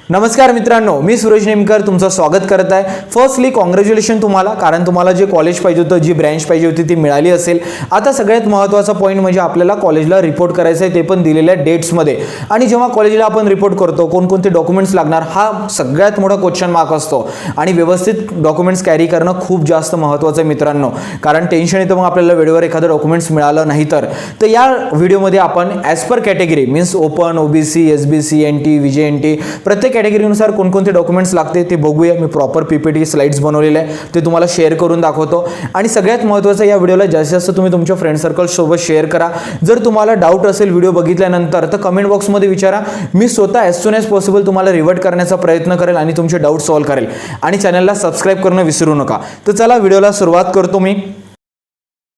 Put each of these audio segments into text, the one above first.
नमस्कार मित्रांनो, मी सूरज नेमकर तुमचं स्वागत करत आहे। फर्स्टली कॉंग्रॅच्युलेशन तुम्हाला, कारण तुम्हाला जे कॉलेज पाहिजे होतं, जी ब्रँच पाहिजे होती ती मिळाली असेल। आता सगळ्यात महत्त्वाचा पॉईंट म्हणजे आपल्याला कॉलेजला रिपोर्ट करायचं आहे, ते पण दिलेल्या डेट्समध्ये। आणि जेव्हा कॉलेजला आपण रिपोर्ट करतो कोणकोणते डॉक्युमेंट्स लागणार हा सगळ्यात मोठा क्वेश्चन मार्क असतो। आणि व्यवस्थित डॉक्युमेंट्स कॅरी करणं खूप जास्त महत्त्वाचं आहे मित्रांनो, कारण टेन्शन येतं मग आपल्याला वेळेवर एखादं डॉक्युमेंट्स मिळालं नाही तर। या व्हिडिओमध्ये आपण as per category means open, OBC, SBC, NT, VJNT प्रत्येक कॅटेगरीनुसार कोणकोणते डॉक्युमेंट्स लागते ते बघूया। मी प्रॉपर पीपीटी स्लाइड्स बनवलेले आहे, ते तुम्हाला शेअर करून दाखवतो। आणि सगळ्यात महत्त्वाचं या व्हिडिओला जास्तीत जास्त तुम्ही तुमच्या फ्रेंड सर्कल सोबत शेअर करा। जर तुम्हाला डाऊट असेल व्हिडिओ बघितल्यानंतर तर कमेंट बॉक्समध्ये विचारा, मी स्वतः ॲज सून ॲज पॉसिबल तुम्हाला रिव्हर्ट करण्याचा प्रयत्न करेल आणि तुमचे डाऊट सॉल्व्ह करेल। आणि चॅनलला सबस्क्राइब करणं विसरू नका। तर चला व्हिडिओला सुरुवात करतो मी।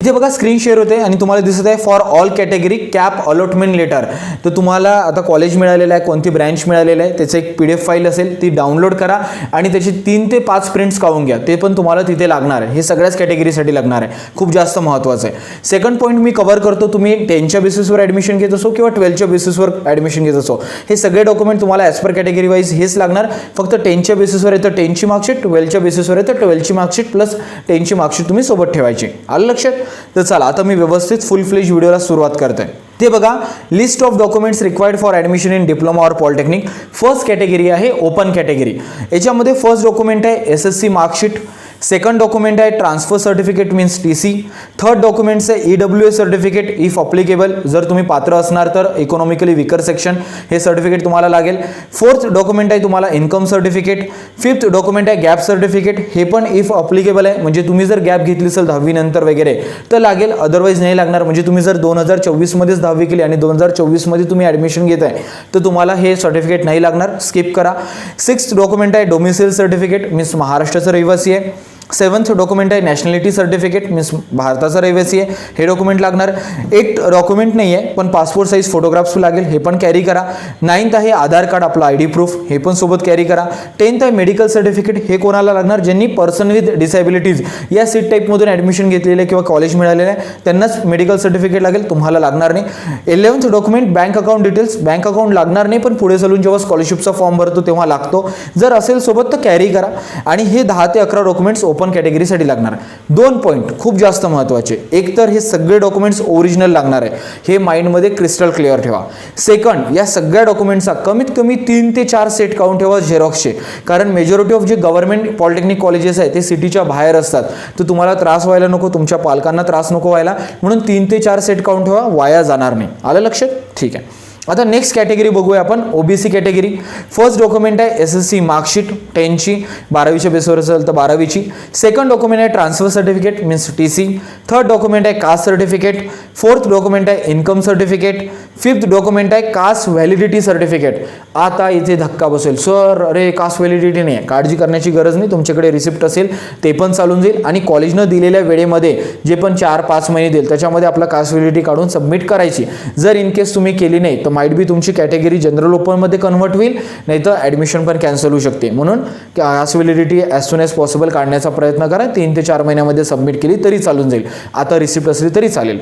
इथे बघा स्क्रीन शेअर होते आणि तुम्हाला दिसत आहे for all category CAP allotment letter. तर तुम्हाला आता कॉलेज मिळालेलं आहे, कोणती ब्रँच मिळालेलं आहे त्याचं एक पीडीएफ फाईल असेल, ती डाउनलोड करा आणि त्याची 3 ते 5 प्रिंट्स काढून घ्या। ते पण तुम्हाला तिथे लागणार आहे, हे सगळ्याच कॅटेगरीसाठी लागणार आहे, खूप जास्त महत्त्वाचं आहे। सेकंड पॉईंट मी कव्हर करतो, तुम्ही 10च्या बेसिसवर ॲडमिशन घेत असो किंवा 12च्या बेसिसवर ॲडमिशन घेत असो, हे सगळे डॉक्युमेंट तुम्हाला ॲज पर कॅटेगरी वाईज हेच लागणार। फक्त 10च्या बेसिसवर आहे तर 10ची मार्कशीट, 12च्या बेसिसवर आहे तर 12ची मार्कशीट प्लस 10ची मार्कशीट तुम्ही सोबत ठेवायची। आलं लक्षात? तर चला आता मी व्यवस्थित फुल फ्लेज व्हिडिओला सुरुवात करते। ते बघा, list of documents required for admission in diploma और पॉलिटेक्निक। फर्स्ट कॅटेगरी आहे ओपन कॅटेगरी। याच्यामध्ये फर्स्ट डॉक्युमेंट आहे एसएससी मार्कशीट, सेकंड डॉक्युमेंट आहे transfer certificate means TC, third documents आहे ईडब्ल्यूएस सर्टिफिकेट इफ अप्लिकेबल, जर तुम्ही पात्र असणार तर इकॉनॉमिकली विकर सेक्शन हे सर्टिफिकेट तुम्हाला लागेल। फोर्थ डॉक्युमेंट आहे तुम्हाला इन्कम सर्टिफिकेट, फिफ्थ डॉक्युमेंट आहे गॅप सर्टिफिकेट, हे पण इफ अप्लिकेबल आहे, म्हणजे तुम्ही जर गॅप घेतली असेल 10वी नंतर वगैरे तर लागेल, अदरवाईज नाही लागणार। म्हणजे तुम्ही जर 2024 मध्येच 10वी केली आणि 2024 मध्ये तुम्ही ॲडमिशन घेत आहे तर तुम्हाला हे सर्टिफिकेट नाही लागणार, स्किप करा। सिक्स्थ डॉक्युमेंट आहे डोमिसाइल सर्टिफिकेट मीन्स महाराष्ट्राचा रहिवासी आहे। सेवन्थ डॉक्युमेंट आहे नॅशनॅलिटी सर्टिफिकेट मीन्स भारताचा रहिवासी आहे, हे डॉक्युमेंट लागणार। 8 डॉक्युमेंट नाही आहे पण पासपोर्ट साईज फोटोग्राफ्स लागेल, हे पण कॅरी करा। 9th आहे आधार कार्ड आपलं आयडी प्रूफ, हे पण सोबत कॅरी करा। 10th आहे मेडिकल सर्टिफिकेट, हे कोणाला लागणार ज्यांनी पर्सन विथ डिसेबिलिटीज या सीट टाईपमधून ॲडमिशन घेतलेले किंवा कॉलेज मिळालेलं आहे त्यांनाच मेडिकल सर्टिफिकेट लागेल, तुम्हाला लागणार नाही। 11th document bank account details, bank account लागणार नाही पण पुढे चालून जेव्हा स्कॉलरशिपचा फॉर्म भरतो तेव्हा लागतो, जर असेल सोबत तर कॅरी करा। आणि हे 10 ते 11 डॉक्युमेंट्स ओपन कॅटेगरीसाठी लागणार। 2 पॉईंट खूप जास्त महत्त्वाचे, एक तर हे सगळे डॉक्युमेंट्स ओरिजिनल लागणार आहे, हे माइंडमध्ये क्रिस्टल क्लिअर ठेवा। सेकंड, या सगळ्या डॉक्युमेंट्सचा कमीत कमी 3 ते 4 सेट काढून ठेवा झेरॉक्सचे, कारण मेजॉरिटी ऑफ जे गव्हर्नमेंट पॉलिटेक्निक कॉलेजेस आहेत ते सिटीच्या बाहेर असतात, तर तुम्हाला त्रास व्हायला नको, तुमच्या पालकांना त्रास नको व्हायला, म्हणून 3 ते 4 सेट काढून ठेवा, वाया जाणार नाही। आलं लक्षात? ठीक आहे। आता नेक्स्ट कॅटेगरी बघूया आपण, ओबीसी कॅटेगरी। फर्स्ट डॉक्युमेंट आहे एसएससी मार्कशीट 10ची, 12वीच्या बेसवर असेल तर 12वीची। सेकंड डॉक्युमेंट आहे transfer certificate means TC, third document आहे कास्ट सर्टिफिकेट, फोर्थ डॉक्युमेंट आहे इन्कम सर्टिफिकेट, फिफ्थ डॉक्युमेंट आहे कास्ट व्हॅलिडिटी सर्टिफिकेट। आता इथे धक्का बसेल, सर अरे कास्ट व्हॅलिडिटी नाही आहे, काळजी करण्याची गरज नाही, तुमच्याकडे रिसिप्ट असेल ते पण चालून जाईल। आणि कॉलेजनं दिलेल्या वेळेमध्ये जे पण 4-5 महिने देईल त्याच्यामध्ये आपला कास्ट व्हॅलिडिटी काढून सबमिट करायची। जर इन केस तुम्ही केली नाही तर माइट बी तुमची कॅटेगरी जनरल ओपनमध्ये कन्वर्ट होईल, नाही तर ॲडमिशन पण कॅन्सल होऊ शकते। म्हणून caste validity as soon as possible काढण्याचा प्रयत्न करा, 3 ते 4 महिन्यामध्ये सबमिट केली तरी चालून जाईल, आता रिसिप्ट असली तरी चालेल।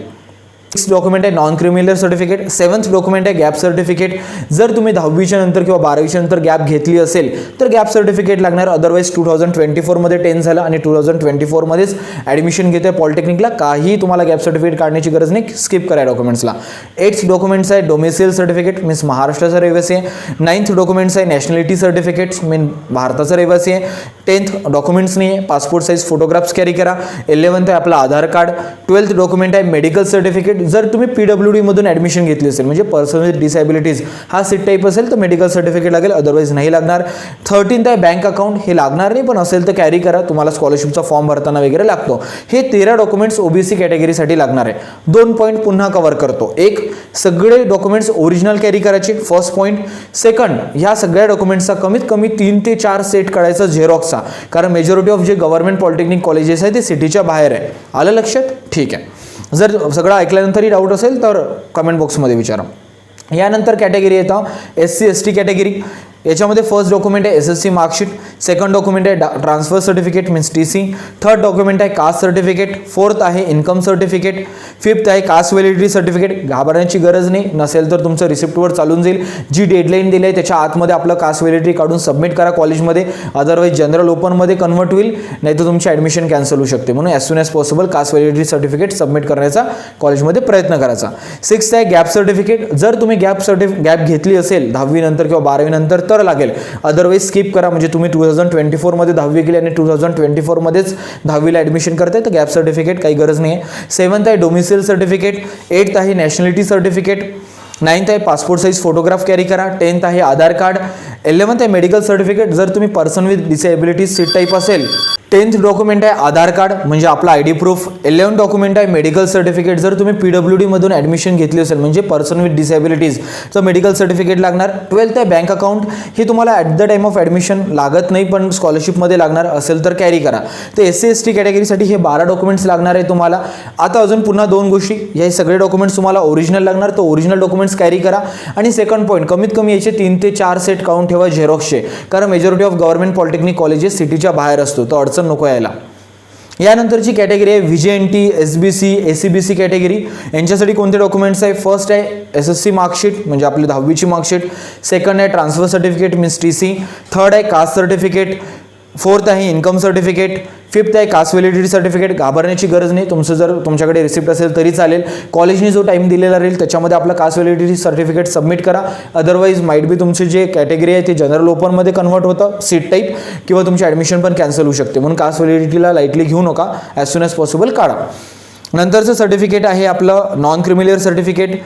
6th डॉक्युमेंट आहे non criminal certificate, 7th document आहे गॅप सर्टिफिकेट, जर तुम्ही 10वीच्या नंतर किंवा 12वीच्या नंतर गॅप घेतली असेल तर गॅप सर्टिफिकेट लागणार, अदरवाईज 2024 मध्ये 10 झालं आणि 2024 मध्येच ॲडमिशन घेते पॉलिटेक्निकला, काही तुम्हाला गॅप सर्टिफिकेट काढण्याची गरज नाही, स्किप करा डॉक्युमेंट्सला। 8th डॉक्युमेंट्स आहे डोमिसाइल सर्टिफिकेट मीन्स महाराष्ट्राचा रहिवासी आहे। 9th डॉक्युमेंट्स आहे नॅशनॅलिटी सर्टिफिकेट मीन भारताचा रहिवासी आहे। 10th डॉक्युमेंट्स नाही आहे, पासपोर्ट साईज फोटोग्राफ्स कॅरी करा। 11th आहे आपला आधार कार्ड। 12th डॉक्युमेंट आहे मेडिकल सर्टिफिकेट, जर तुम्ही पीडब्ल्यूडी मधून ॲडमिशन घेतली असेल म्हणजे पर्सन विथ डिसेबिलिटीज हा सीट टाईप असेल तर मेडिकल सर्टिफिकेट लागेल, अदरवाईज नाही लागणार। 13th आहे बँक अकाउंट, हे लागणार नाही पण असेल तर कॅरी करा, तुम्हाला स्कॉलरशिपचा फॉर्म भरताना वगैरे लागतो। हे 13 डॉक्युमेंट्स ओबीसी कॅटेगरीसाठी लागणार आहे। 2 पॉईंट पुन्हा कव्हर करतो, एक सगळे डॉक्युमेंट्स ओरिजिनल कॅरी करायचे, फर्स्ट पॉईंट। सेकंड, ह्या सगळ्या डॉक्युमेंट्सचा कमीत कमी 3 ते 4 सेट काढायचा झेरॉक्सचा, कारण मेजॉरिटी ऑफ जे गव्हर्नमेंट पॉलिटेक्निक कॉलेजेस आहे ते सिटीच्या बाहेर आहे। आलं लक्षात? ठीक आहे। जर सगळं ऐकल्यानंतरही डाऊट असेल तर कमेंट बॉक्समध्ये विचारा। यानंतर कॅटेगरी येतं SC ST कॅटेगरी। याच्यामध्ये फर्स्ट डॉक्युमेंट आहे SSC मार्कशीट, सेकंड डॉक्युमेंट आहे transfer certificate means TC, third document आहे कास्ट सर्टिफिकेट, फोर्थ आहे इन्कम सर्टिफिकेट, फिफ्थ आहे कास्ट व्हॅलिडिटी सर्टिफिकेट. घाबरण्याची गरज नाही, नसेल तर तुमचं रिसिप्टवर चालून जाईल. जी डेडलाईन दिली आहे त्याच्या आतमध्ये आपलं कास्ट व्हॅलिडिटी काढून सबमिट करा कॉलेजमध्ये, अदरवाईज जनरल ओपनमध्ये कन्वर्ट होईल, नाही तर तुमची ॲडमिशन कॅन्सल होऊ शकते. म्हणून as soon as possible caste validity certificate submit करण्याचा कॉलेजमध्ये प्रयत्न करायचा. सिक्स्थ आहे गॅप सर्टिफिकेट. जर तुम्ही गॅप घेतली असेल 10वी नंतर किंवा 12वी नंतर तर लागेल, अदरवाईज स्किप करा. म्हणजे तुम्ही 2024 मध्ये 10वी केली आणि 2024 मध्येच 10वीला ॲडमिशन करताय तर गॅप सर्टिफिकेट काही गरज नाही आहे. सेवन्थ आहे डोमिसाइल सर्टिफिकेट, एट्थ आहे नॅशनॅलिटी सर्टिफिकेट, नाइन्थ आहे पासपोर्ट साईज फोटोग्राफ कॅरी करा, 10th आहे आधार कार्ड, 11th आहे मेडिकल सर्टिफिकेट. जर तुम्ही person with disabilities seat type असेल 10th डॉक्युमेंट आहे आधार कार्ड म्हणजे आपला ID प्रूफ, 11th डॉक्युमेंट आहे मेडिकल सर्टिफिकेट. जर तुम्ही PWD मधून ॲडमिशन घेतली असेल म्हणजे पर्सन विथ डिसेबिलिटीज तर मेडिकल सर्टिफिकेट लागणार. 12th आहे बँक अकाउंट, हे तुम्हाला at the time of admission लागत नाही पण स्कॉलरशिपमध्ये लागणार असेल तर कॅरी करा. तर SC ST कॅटेगरीसाठी हे 12 डॉक्युमेंट्स लागणार आहे तुम्हाला. आता अजून पुन्हा दोन गोष्टी, हे सगळे डॉक्युमेंट्स तुम्हाला ओरिजिनल लागणार, तर ओरिजिनल डॉक्युमेंट्स कॅरी करा. आणि सेकंड पॉईंट, कमीत कमी याचे 3 ते 4 सेट काउंट ठेवा झेरॉक्सचे, कारण majority of government polytechnic colleges सिटीच्या बाहेर असतो, तर अडचण नको यायला. यानंतरची कॅटेगरी आहे VJNT, SBC, ACBC कॅटेगरी. यांच्यासाठी कोणते डॉक्युमेंट्स आहे? फर्स्ट आहे SSC मार्कशीट म्हणजे आपली 10वीची मार्कशीट, सेकंड आहे transfer certificate means TC, third आहे कास्ट सर्टिफिकेट, फोर्थ आहे इन्कम सर्टिफिकेट, फिफ्थ आहे कास्ट व्हॅलिडिटी सर्टिफिकेट. घाबरण्याची गरज नाही, जर तुमच्याकडे रिसिप्ट असेल तरी चालेल. कॉलेजने जो टाइम दिलेला राहील त्याच्यामध्ये आपलं कास्ट व्हॅलिडिटी सर्टिफिकेट सबमिट करा, अदरवाईज माईट बी तुमची जे कॅटेगरी आहे ती जनरल ओपनमध्ये कन्वर्ट होतं सीट टाईप, किंवा तुमची ॲडमिशन पण कॅन्सल होऊ शकते. म्हणून कास्ट व्हॅलिडिटीला लाईटली घेऊ नका, ॲज सून ॲज पॉसिबल काढा. नंतरचं सर्टिफिकेट आहे आपलं non creamy layer certificate.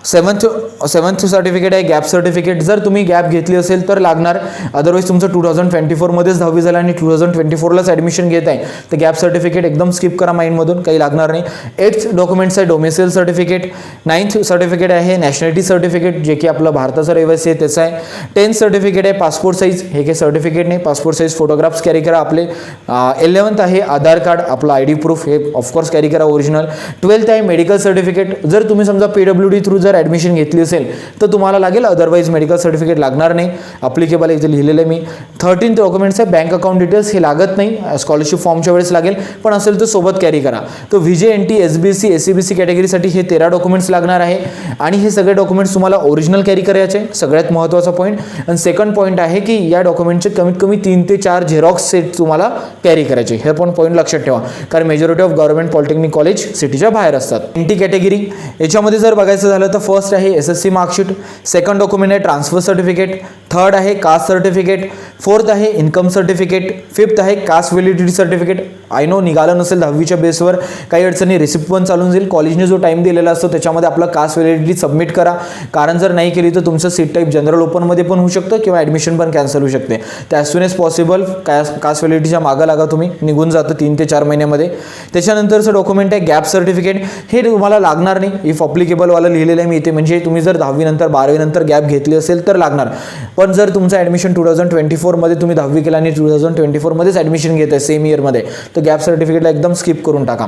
Seventh certificate आहे गॅप सर्टिफिकेट. जर तुम्ही गॅप घेतली असेल तर लागणार, अदरवाईज तुमचं 2024 मध्येच 10वी झालं आणि 2024लाच ॲडमिशन घेत आहे तर गॅप सर्टिफिकेट एकदम स्किप करा माइंडमधून, काही लागणार नाही. 8th डॉक्युमेंट्स आहे डोमिसाइल सर्टिफिकेट, 9th सर्टिफिकेट आहे नॅशनॅलिटी सर्टिफिकेट जे की आपलं भारताचा रहिवासी आहे त्याचं आहे. 10th सर्टिफिकेट आहे पासपोर्ट साईज, हे काही सर्टिफिकेट नाही, पासपोर्ट साईज फोटोग्राफ्स कॅरी करा आपले. 11th आहे आधार कार्ड आपलं ID प्रूफ, हे ऑफकोर्स कॅरी करा ओरिजिनल. 12th आहे मेडिकल सर्टिफिकेट. जर तुम्ही समजा PWD थ्रू जर ॲडमिशन घेतली असेल तर तुम्हाला लागेल, अदरवाईज मेडिकल सर्टिफिकेट लागणार नाही. अप्लिकेबल इथे लिहिलेलं आहे मी. 13th डॉक्युमेंट्स आहे बँक अकाउंट डिटेल्स, हे लागत नाही, स्कॉलरशिप फॉर्मच्या वेळेस लागेल, पण असेल तर सोबत कॅरी करा. तर VJNT, SBC, ACBC कॅटेगरीसाठी हे 13 डॉक्युमेंट्स लागणार आहे आणि हे सगळे डॉक्युमेंट्स तुम्हाला ओरिजिनल कॅरी करायचे, सगळ्यात महत्त्वाचा पॉईंट. आणि सेकंड पॉईंट आहे की या डॉक्युमेंटचे कमीत कमी 3 ते 4 झेरॉक्स सेट तुम्हाला कॅरी करायचे, हे पण पॉईंट लक्षात ठेवा, कारण majority of government polytechnic college सिटीच्या बाहेर असतात. NT कॅटेगरी याच्यामध्ये जर बघायचं झालं तर फर्स्ट आहे SSC मार्कशीट, सेकंड डॉक्युमेंट आहे ट्रान्सफर सर्टिफिकेट, थर्ड आहे कास्ट सर्टिफिकेट, फोर्थ आहे इन्कम सर्टिफिकेट, फिफ्थ आहे कास्ट व्हॅलिडिटी सर्टिफिकेट. आय नो निघालं नसेल 10वीच्या बेसवर, काही अडचणी, रिसिप्ट पण चालून जाईल. कॉलेजने जो टाइम दिलेला असतो त्याच्यामध्ये आपलं कास्ट व्हॅलिडिटी सबमिट करा, कारण जर नाही केली तर तुमचं सीट टाईप जनरल ओपनमध्ये पण होऊ शकतं किंवा ॲडमिशन पण कॅन्सल होऊ शकते. तर as soon as possible caste व्हॅलिडिटीच्या मागं लागा, तुम्ही निघून जातं 3 ते 4 महिन्यामध्ये. त्याच्यानंतरचं डॉक्युमेंट आहे गॅप सर्टिफिकेट, हे तुम्हाला लागणार नाही, इफ अप्लिकेबलवाला लिहिलेलं आहे मी इथे, म्हणजे तुम्ही जर 10वी नंतर 12वी नंतर गॅप घेतली असेल तर लागणार. पण जर तुमचं ॲडमिशन 2024 मध्ये तुम्ही 10वी केला आणि 2024 मध्येच ॲडमिशन घेत आहे सेम इयरमध्ये, तर गॅप सर्टिफिकेटला एकदम स्किप करून टाका.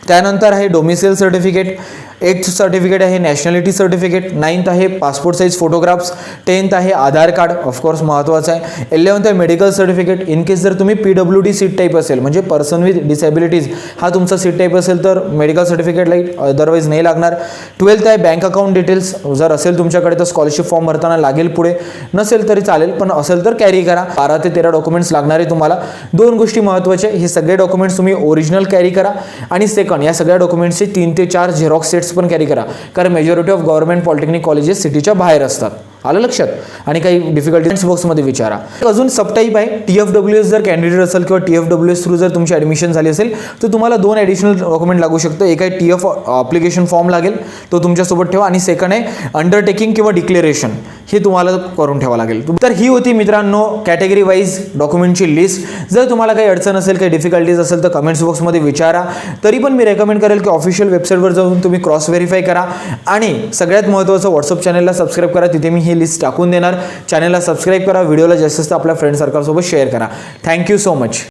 त्यानंतर आहे डोमिसाइल सर्टिफिकेट, 8th सर्टिफिकेट आहे नॅशनॅलिटी सर्टिफिकेट, 9th आहे पासपोर्ट साईज फोटोग्राफ्स, 10th आहे आधार कार्ड ऑफकोर्स महत्त्वाचं आहे, 11th आहे मेडिकल सर्टिफिकेट. इन केस जर तुम्ही PWD सीट टाईप असेल म्हणजे पर्सन विथ डिसेबिलिटीज हा तुमचा सीट टाईप असेल तर मेडिकल सर्टिफिकेट लागेल, अदरवाईज नाही लागणार. 12th आहे बँक अकाउंट डिटेल्स, जर असेल तुमच्याकडे तर स्कॉलरशिप फॉर्म भरताना लागेल, पुढे नसेल तरी चालेल, पण असेल तर कॅरी करा. 12 ते 13 डॉक्युमेंट्स लागणार आहे तुम्हाला. दोन गोष्टी महत्त्वाच्या, हे सगळे डॉक्युमेंट्स तुम्ही ओरिजिनल कॅरी करा आणि सेकंड या सगळ्या डॉक्युमेंट्सचे 3 ते 4 झेरॉक्स सेट्स पण कॅरी करा, कारण majority of government polytechnic colleges सिटीच्या बाहेर असतात. आलं लक्षात? आणि काही डिफिकल्टीज बॉक्समध्ये विचारा. अजून सबटाईप आहे TFWS, जर कॅन्डिडेट असेल किंवा TFWS थ्रू जर तुमची ॲडमिशन झाली असेल तर तुम्हाला 2 ॲडिशनल डॉक्युमेंट लागू शकतं. एक आहे TF ॲप्लिकेशन फॉर्म लागेल, तो तुमच्यासोबत ठेवा, आणि सेकंड आहे अंडरटेकिंग किंवा डिक्लेरेशन, हे तुम्हाला करून ठेवा लागेल. तर ही होती मित्रांनो कॅटेगरी वाईज डॉक्युमेंटची लिस्ट. जर तुम्हाला काही अडचण असेल, काही डिफिकल्टीज असेल तर कमेंट्स बॉक्समध्ये विचारा. तरी पण मी रेकमेंड करेल की ऑफिशियल वेबसाईटवर जाऊन तुम्ही क्रॉस व्हेरीफाय करा, आणि सगळ्यात महत्त्वाचं व्हॉट्सअप चॅनलला सबस्क्राईब करा, तिथे मी ही लिस्ट टाकून देणार. चॅनलला सबस्क्राईब करा, व्हिडिओला जास्तीत जास्त आपल्या फ्रेंड सर्कलसोबत शेअर करा. Thank you so much.